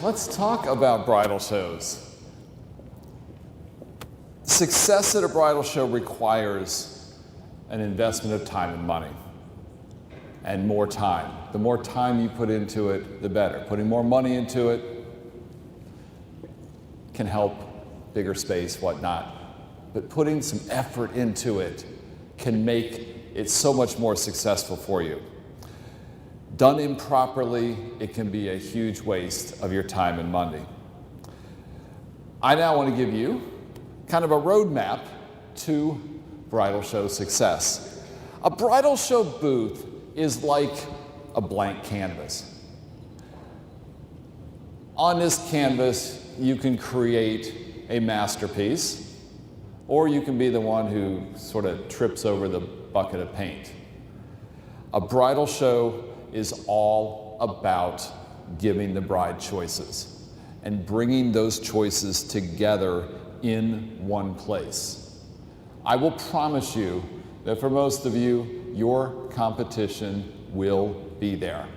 let's talk about bridal shows. Success at a bridal show requires an investment of time and money, and more time. The more time you put into it, the better. Putting more money into it can help, bigger space, whatnot. But putting some effort into it can make it so much more successful for you. Done improperly, it can be a huge waste of your time and money. I now want to give you kind of a roadmap to bridal show success. A bridal show booth is like a blank canvas. On this canvas, you can create a masterpiece, or you can be the one who sort of trips over the bucket of paint. A bridal show is all about giving the bride choices and bringing those choices together in one place. I will promise you that for most of you, your competition will be there.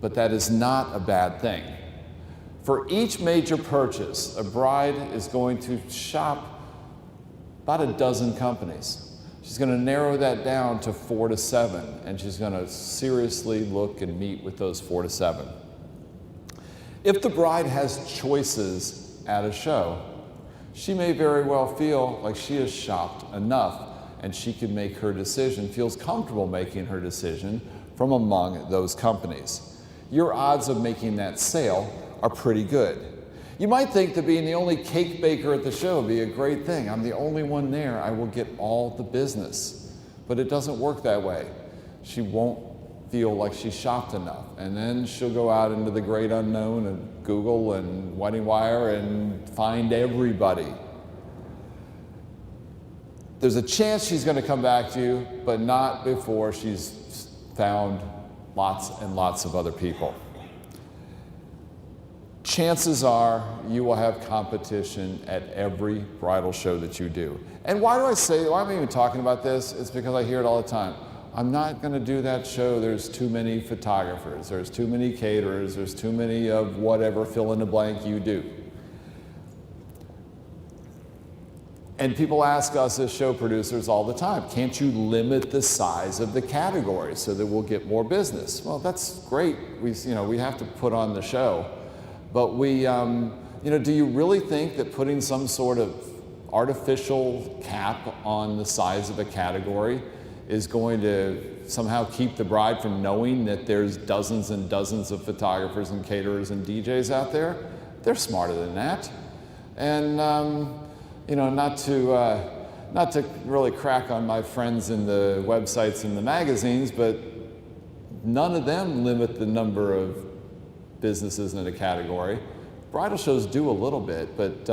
But that is not a bad thing. For each major purchase, a bride is going to shop about a dozen companies. She's going to narrow that down to 4 to 7, and she's going to seriously look and meet with those 4 to 7. If the bride has choices at a show, she may very well feel like she has shopped enough and she can make her decision, feels comfortable making her decision from among those companies. Your odds of making that sale are pretty good. You might think that being the only cake baker at the show would be a great thing. I'm the only one there, I will get all the business. But it doesn't work that way. She won't feel like she shopped enough. And then she'll go out into the great unknown and Google and Wedding Wire and find everybody. There's a chance she's going to come back to you, but not before she's found lots and lots of other people. Chances are you will have competition at every bridal show that you do. And why am I even talking about this? It's because I hear it all the time. I'm not going to do that show. There's too many photographers. There's too many caterers. There's too many of whatever fill in the blank you do. And people ask us as show producers all the time, can't you limit the size of the category so that we'll get more business? Well, that's great. We have to put on the show. But do you really think that putting some sort of artificial cap on the size of a category is going to somehow keep the bride from knowing that there's dozens and dozens of photographers and caterers and DJs out there? They're smarter than that. And not to really crack on my friends in the websites and the magazines, but none of them limit the number of businesses in a category. Bridal shows do a little bit, but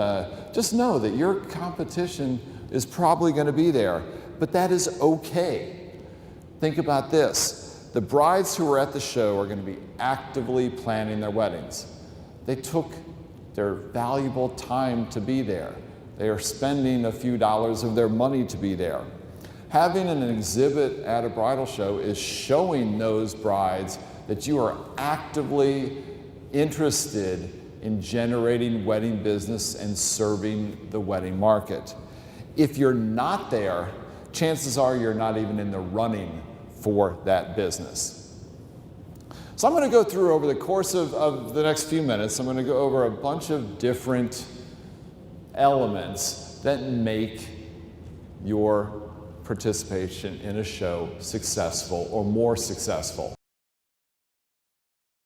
just know that your competition is probably going to be there, but that is okay. Think about this. The brides who are at the show are going to be actively planning their weddings. They took their valuable time to be there. They are spending a few dollars of their money to be there. Having an exhibit at a bridal show is showing those brides that you are actively interested in generating wedding business and serving the wedding market. If you're not there, chances are you're not even in the running for that business. So I'm going to go through over the course of the next few minutes, I'm going to go over a bunch of different elements that make your participation in a show successful or more successful.